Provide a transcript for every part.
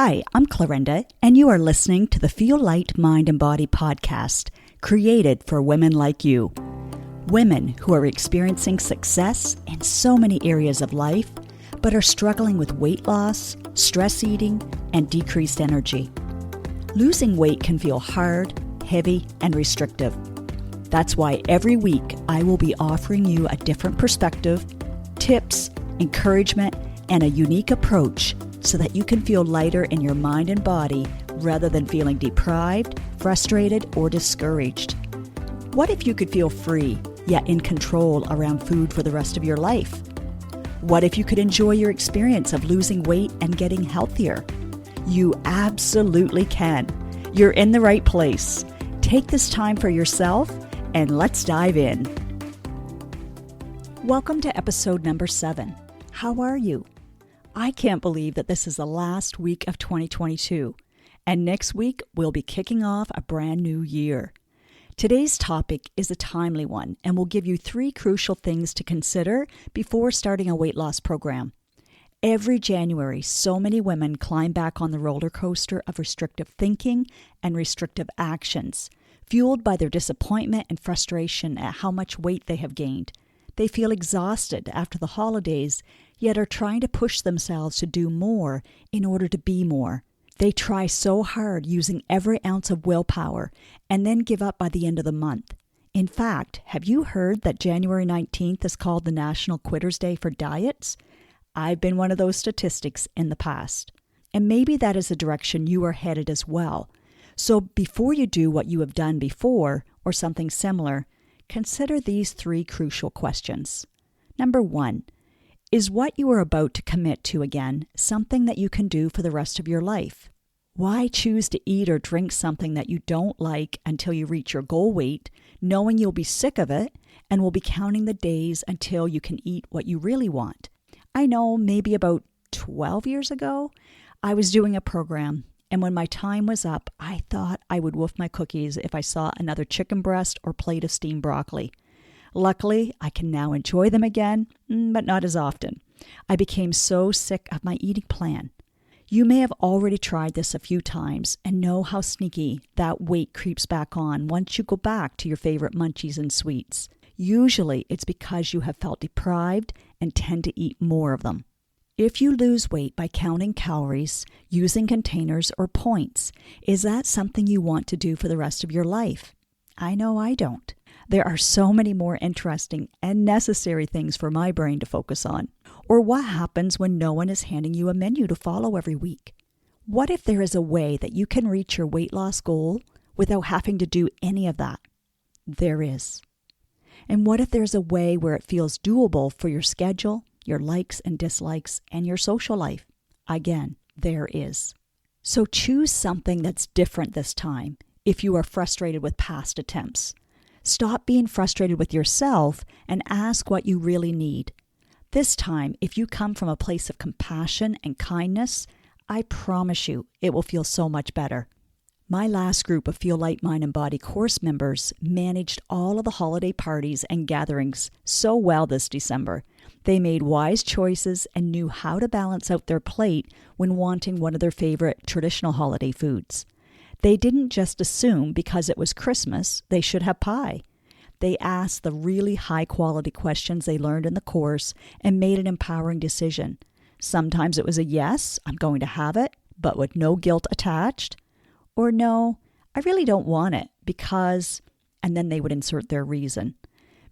Hi, I'm Clarinda, and you are listening to the Feel Light, Mind, and Body podcast, created for women like you. Women who are experiencing success in so many areas of life, but are struggling with weight loss, stress eating, and decreased energy. Losing weight can feel hard, heavy, and restrictive. That's why every week I will be offering you a different perspective, tips, encouragement, and a unique approach so that you can feel lighter in your mind and body rather than feeling deprived, frustrated, or discouraged. What if you could feel free, yet in control around food for the rest of your life? What if you could enjoy your experience of losing weight and getting healthier? You absolutely can. You're in the right place. Take this time for yourself and let's dive in. Welcome to episode number 7. How are you? I can't believe that this is the last week of 2022, and next week we'll be kicking off a brand new year. Today's topic is a timely one and will give you 3 crucial things to consider before starting a weight loss program. Every January, so many women climb back on the roller coaster of restrictive thinking and restrictive actions, fueled by their disappointment and frustration at how much weight they have gained. They feel exhausted after the holidays, yet are trying to push themselves to do more in order to be more. They try so hard using every ounce of willpower and then give up by the end of the month. In fact, have you heard that January 19th is called the National Quitters Day for diets? I've been one of those statistics in the past. And maybe that is the direction you are headed as well. So before you do what you have done before or something similar, consider these 3 crucial questions. Number 1, is what you are about to commit to again something that you can do for the rest of your life? Why choose to eat or drink something that you don't like until you reach your goal weight, knowing you'll be sick of it and will be counting the days until you can eat what you really want? I know maybe about 12 years ago, I was doing a program, and when my time was up, I thought I would wolf my cookies if I saw another chicken breast or plate of steamed broccoli. Luckily, I can now enjoy them again, but not as often. I became so sick of my eating plan. You may have already tried this a few times and know how sneaky that weight creeps back on once you go back to your favorite munchies and sweets. Usually, it's because you have felt deprived and tend to eat more of them. If you lose weight by counting calories, using containers, or points, is that something you want to do for the rest of your life? I know I don't. There are so many more interesting and necessary things for my brain to focus on. Or what happens when no one is handing you a menu to follow every week? What if there is a way that you can reach your weight loss goal without having to do any of that? There is. And what if there's a way where it feels doable for your schedule, your likes and dislikes, and your social life? Again, there is. So choose something that's different this time if you are frustrated with past attempts. Stop being frustrated with yourself and ask what you really need. This time, if you come from a place of compassion and kindness, I promise you it will feel so much better. My last group of Feel Light, Mind, and Body course members managed all of the holiday parties and gatherings so well this December. They made wise choices and knew how to balance out their plate when wanting one of their favorite traditional holiday foods. They didn't just assume because it was Christmas they should have pie. They asked the really high-quality questions they learned in the course and made an empowering decision. Sometimes it was a yes, I'm going to have it, but with no guilt attached. Or no, I really don't want it because, and then they would insert their reason.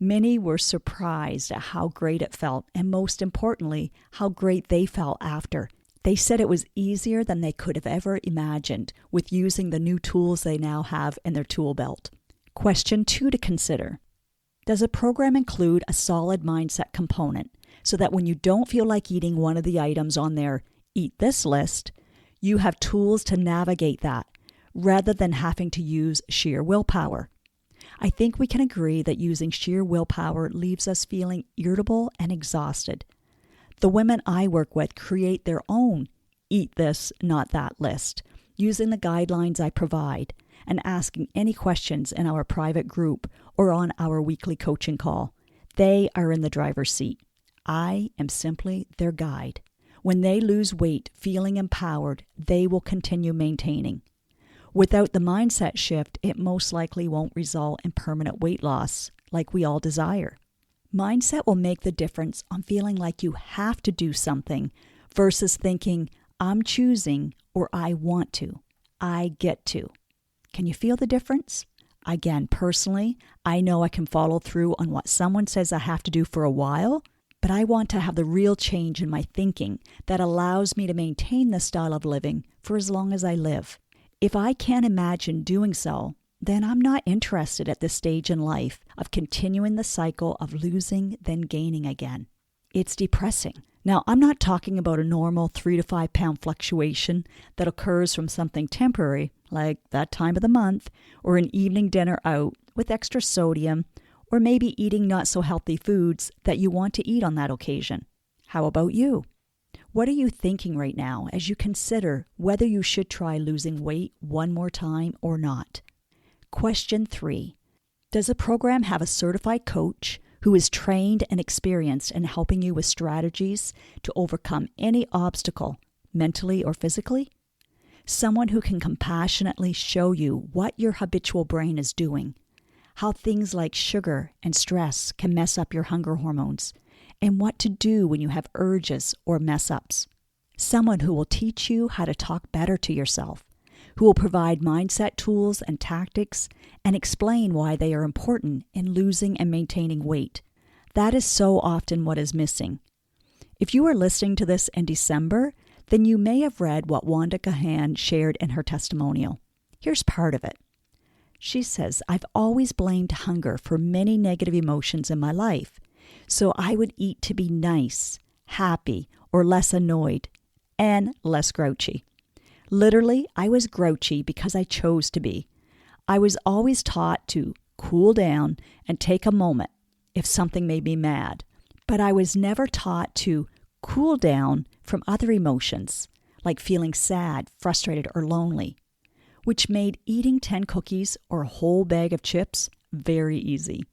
Many were surprised at how great it felt, and most importantly, how great they felt after. They said it was easier than they could have ever imagined with using the new tools they now have in their tool belt. Question 2 to consider. Does a program include a solid mindset component so that when you don't feel like eating one of the items on their eat this list, you have tools to navigate that rather than having to use sheer willpower? I think we can agree that using sheer willpower leaves us feeling irritable and exhausted. The women I work with create their own eat this, not that list, using the guidelines I provide and asking any questions in our private group or on our weekly coaching call. They are in the driver's seat. I am simply their guide. When they lose weight feeling empowered, they will continue maintaining. Without the mindset shift, it most likely won't result in permanent weight loss like we all desire. Mindset will make the difference on feeling like you have to do something versus thinking, I'm choosing or I want to. I get to. Can you feel the difference? Again, personally, I know I can follow through on what someone says I have to do for a while, but I want to have the real change in my thinking that allows me to maintain this style of living for as long as I live. If I can't imagine doing so, then I'm not interested at this stage in life of continuing the cycle of losing then gaining again. It's depressing. Now, I'm not talking about a normal 3 to 5 pound fluctuation that occurs from something temporary, like that time of the month, or an evening dinner out with extra sodium, or maybe eating not so healthy foods that you want to eat on that occasion. How about you? What are you thinking right now as you consider whether you should try losing weight one more time or not? Question 3. Does a program have a certified coach who is trained and experienced in helping you with strategies to overcome any obstacle, mentally or physically? Someone who can compassionately show you what your habitual brain is doing, how things like sugar and stress can mess up your hunger hormones, and what to do when you have urges or mess-ups. Someone who will teach you how to talk better to yourself, who will provide mindset tools and tactics and explain why they are important in losing and maintaining weight. That is so often what is missing. If you are listening to this in December, then you may have read what Wanda Gahan shared in her testimonial. Here's part of it. She says, I've always blamed hunger for many negative emotions in my life. So I would eat to be nice, happy, or less annoyed, and less grouchy. Literally, I was grouchy because I chose to be. I was always taught to cool down and take a moment if something made me mad, but I was never taught to cool down from other emotions, like feeling sad, frustrated, or lonely, which made eating 10 cookies or a whole bag of chips very easy.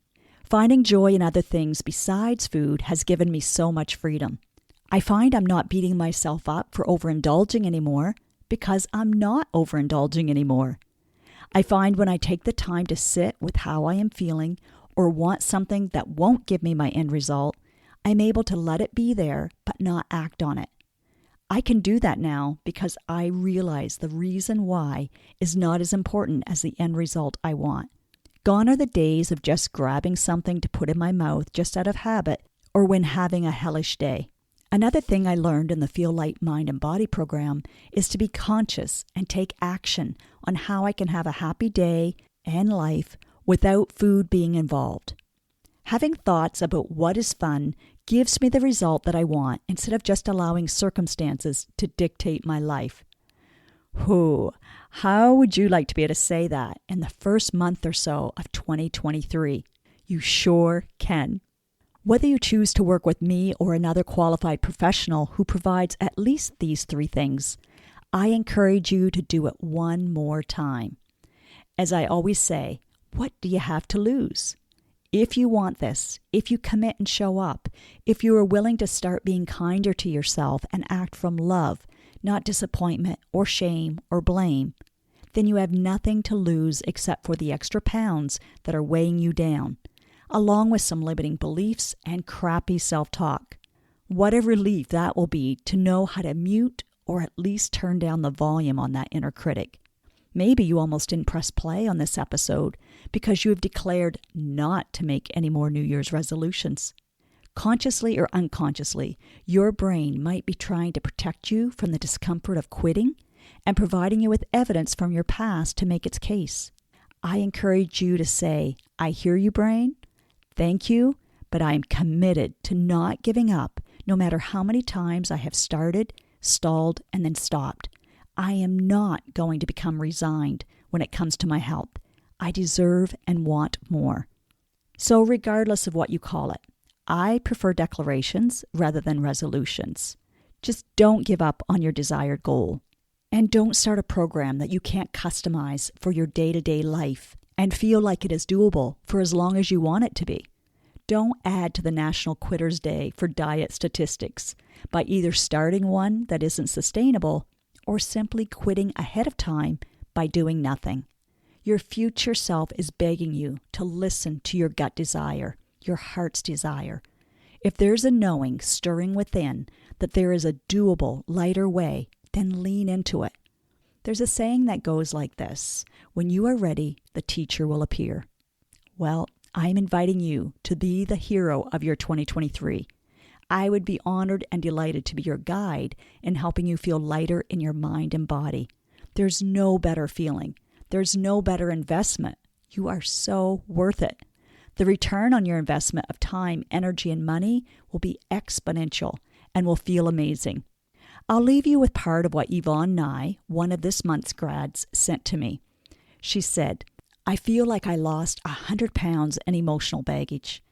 Finding joy in other things besides food has given me so much freedom. I find I'm not beating myself up for overindulging anymore because I'm not overindulging anymore. I find when I take the time to sit with how I am feeling or want something that won't give me my end result, I'm able to let it be there but not act on it. I can do that now because I realize the reason why is not as important as the end result I want. Gone are the days of just grabbing something to put in my mouth just out of habit or when having a hellish day. Another thing I learned in the Feel Light Mind and Body program is to be conscious and take action on how I can have a happy day and life without food being involved. Having thoughts about what is fun gives me the result that I want instead of just allowing circumstances to dictate my life. How would you like to be able to say that in the first month or so of 2023? You sure can. Whether you choose to work with me or another qualified professional who provides at least these 3 things, I encourage you to do it one more time. As I always say, what do you have to lose? If you want this, if you commit and show up, if you are willing to start being kinder to yourself and act from love, not disappointment or shame or blame, then you have nothing to lose except for the extra pounds that are weighing you down, along with some limiting beliefs and crappy self-talk. What a relief that will be to know how to mute or at least turn down the volume on that inner critic. Maybe you almost didn't press play on this episode because you have declared not to make any more New Year's resolutions. Consciously or unconsciously, your brain might be trying to protect you from the discomfort of quitting and providing you with evidence from your past to make its case. I encourage you to say, I hear you, brain. Thank you, but I am committed to not giving up no matter how many times I have started, stalled, and then stopped. I am not going to become resigned when it comes to my health. I deserve and want more. So regardless of what you call it, I prefer declarations rather than resolutions. Just don't give up on your desired goal. And don't start a program that you can't customize for your day-to-day life and feel like it is doable for as long as you want it to be. Don't add to the National Quitters Day for diet statistics by either starting one that isn't sustainable or simply quitting ahead of time by doing nothing. Your future self is begging you to listen to your gut desire, your heart's desire. If there's a knowing stirring within that there is a doable, lighter way, then lean into it. There's a saying that goes like this: when you are ready, the teacher will appear. Well, I'm inviting you to be the hero of your 2023. I would be honored and delighted to be your guide in helping you feel lighter in your mind and body. There's no better feeling. There's no better investment. You are so worth it. The return on your investment of time, energy, and money will be exponential and will feel amazing. I'll leave you with part of what Yvonne Nye, one of this month's grads, sent to me. She said, "I feel like I lost 100 pounds in emotional baggage.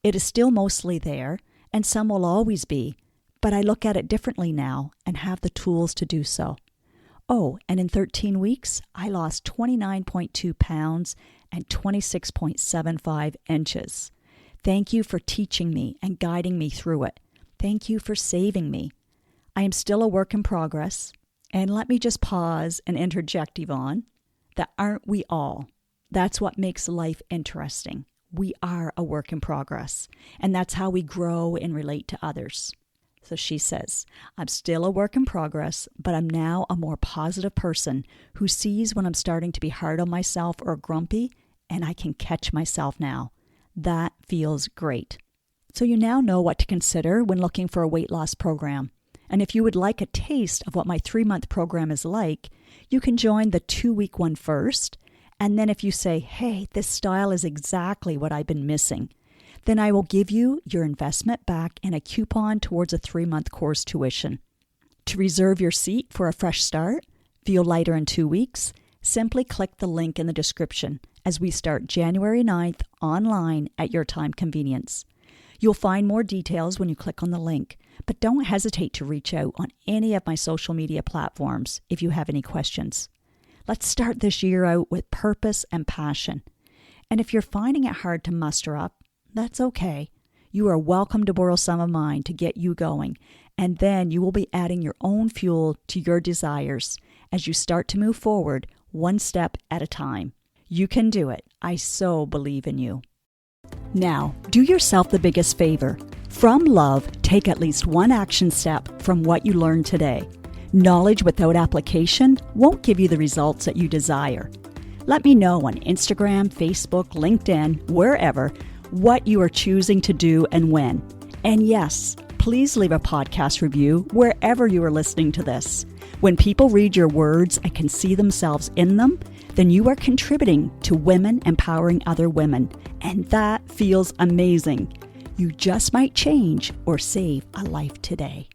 It is still mostly there, and some will always be, but I look at it differently now and have the tools to do so. Oh, and in 13 weeks, I lost 29.2 pounds and 26.75 inches. Thank you for teaching me and guiding me through it. Thank you for saving me. I am still a work in progress." And let me just pause and interject, Yvonne, that aren't we all? That's what makes life interesting. We are a work in progress, and that's how we grow and relate to others. So she says, "I'm still a work in progress, but I'm now a more positive person who sees when I'm starting to be hard on myself or grumpy, and I can catch myself now. That feels great." So you now know what to consider when looking for a weight loss program. And if you would like a taste of what my 3-month program is like, you can join the 2-week one first. And then if you say, "Hey, this style is exactly what I've been missing," then I will give you your investment back and a coupon towards a 3-month course tuition. To reserve your seat for a fresh start, feel lighter in 2 weeks, simply click the link in the description as we start January 9th online at your time convenience. You'll find more details when you click on the link, but don't hesitate to reach out on any of my social media platforms if you have any questions. Let's start this year out with purpose and passion. And if you're finding it hard to muster up, that's okay. You are welcome to borrow some of mine to get you going, and then you will be adding your own fuel to your desires as you start to move forward one step at a time. You can do it. I so believe in you. Now, do yourself the biggest favor. From love, take at least one action step from what you learned today. Knowledge without application won't give you the results that you desire. Let me know on Instagram, Facebook, LinkedIn, wherever, what you are choosing to do and when. And yes, please leave a podcast review wherever you are listening to this. When people read your words and can see themselves in them, then you are contributing to women empowering other women. And that feels amazing. You just might change or save a life today.